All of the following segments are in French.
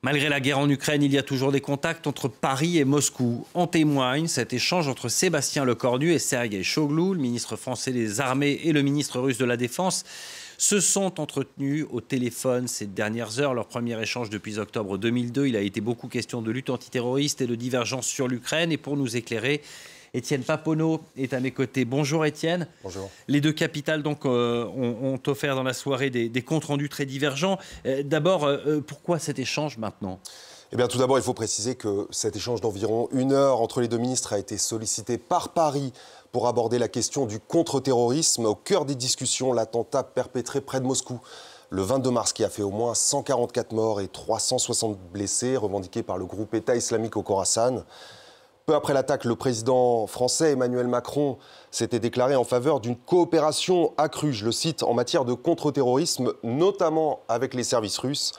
Malgré la guerre en Ukraine, il y a toujours des contacts entre Paris et Moscou. En témoigne cet échange entre Sébastien Lecornu et Sergueï Shoigu, le ministre français des Armées et le ministre russe de la Défense, se sont entretenus au téléphone ces dernières heures. Leur premier échange depuis octobre 2002. Il a été beaucoup question de lutte antiterroriste et de divergence sur l'Ukraine. Et pour nous éclairer, Étienne Paponneau est à mes côtés. Bonjour Étienne. Bonjour. Les deux capitales donc, ont offert dans la soirée des comptes rendus très divergents. D'abord, pourquoi cet échange maintenant ? Eh bien, tout d'abord, il faut préciser que cet échange d'environ 1 heure entre les deux ministres a été sollicité par Paris pour aborder la question du contre-terrorisme. Au cœur des discussions, l'attentat perpétré près de Moscou le 22 mars qui a fait au moins 144 morts et 360 blessés, revendiqué par le groupe État islamique au Khorasan. Peu après l'attaque, le président français Emmanuel Macron s'était déclaré en faveur d'une coopération accrue, je le cite, en matière de contre-terrorisme, notamment avec les services russes.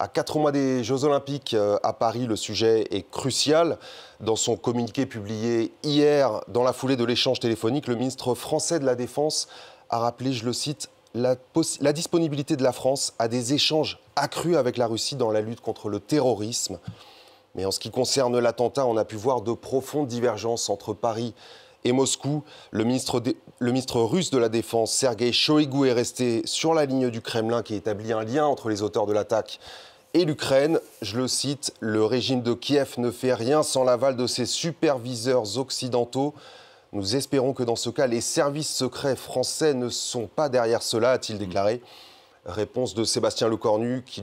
À 4 mois des Jeux Olympiques à Paris, le sujet est crucial. Dans son communiqué publié hier, dans la foulée de l'échange téléphonique, le ministre français de la Défense a rappelé, je le cite, la disponibilité de la France à des échanges accrus avec la Russie dans la lutte contre le terrorisme. Mais en ce qui concerne l'attentat, on a pu voir de profondes divergences entre Paris et Moscou. Le ministre russe de la Défense, Sergueï Shoigu, est resté sur la ligne du Kremlin qui établit un lien entre les auteurs de l'attaque et l'Ukraine. Je le cite, « Le régime de Kiev ne fait rien sans l'aval de ses superviseurs occidentaux. Nous espérons que dans ce cas, les services secrets français ne sont pas derrière cela », a-t-il déclaré. Réponse de Sébastien Lecornu qui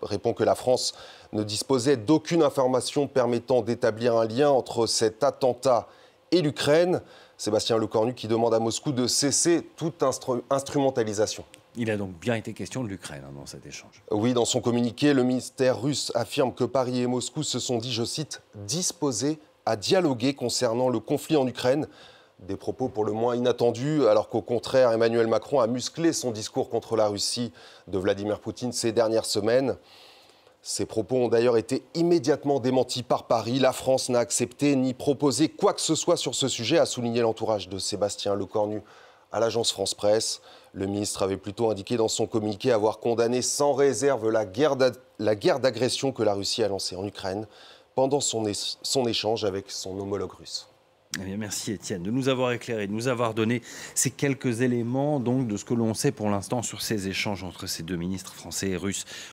répond que la France ne disposait d'aucune information permettant d'établir un lien entre cet attentat et l'Ukraine. Sébastien Lecornu qui demande à Moscou de cesser toute instrumentalisation. Il a donc bien été question de l'Ukraine dans cet échange. Oui, dans son communiqué, le ministère russe affirme que Paris et Moscou se sont dit, je cite, « disposés à dialoguer concernant le conflit en Ukraine ». Des propos pour le moins inattendus, alors qu'au contraire, Emmanuel Macron a musclé son discours contre la Russie de Vladimir Poutine ces dernières semaines. Ces propos ont d'ailleurs été immédiatement démentis par Paris. La France n'a accepté ni proposé quoi que ce soit sur ce sujet, a souligné l'entourage de Sébastien Lecornu à l'agence France Presse. Le ministre avait plutôt indiqué dans son communiqué avoir condamné sans réserve la guerre d'agression que la Russie a lancée en Ukraine pendant son échange avec son homologue russe. Eh bien, merci Étienne de nous avoir éclairé, de nous avoir donné ces quelques éléments donc, de ce que l'on sait pour l'instant sur ces échanges entre ces deux ministres français et russes.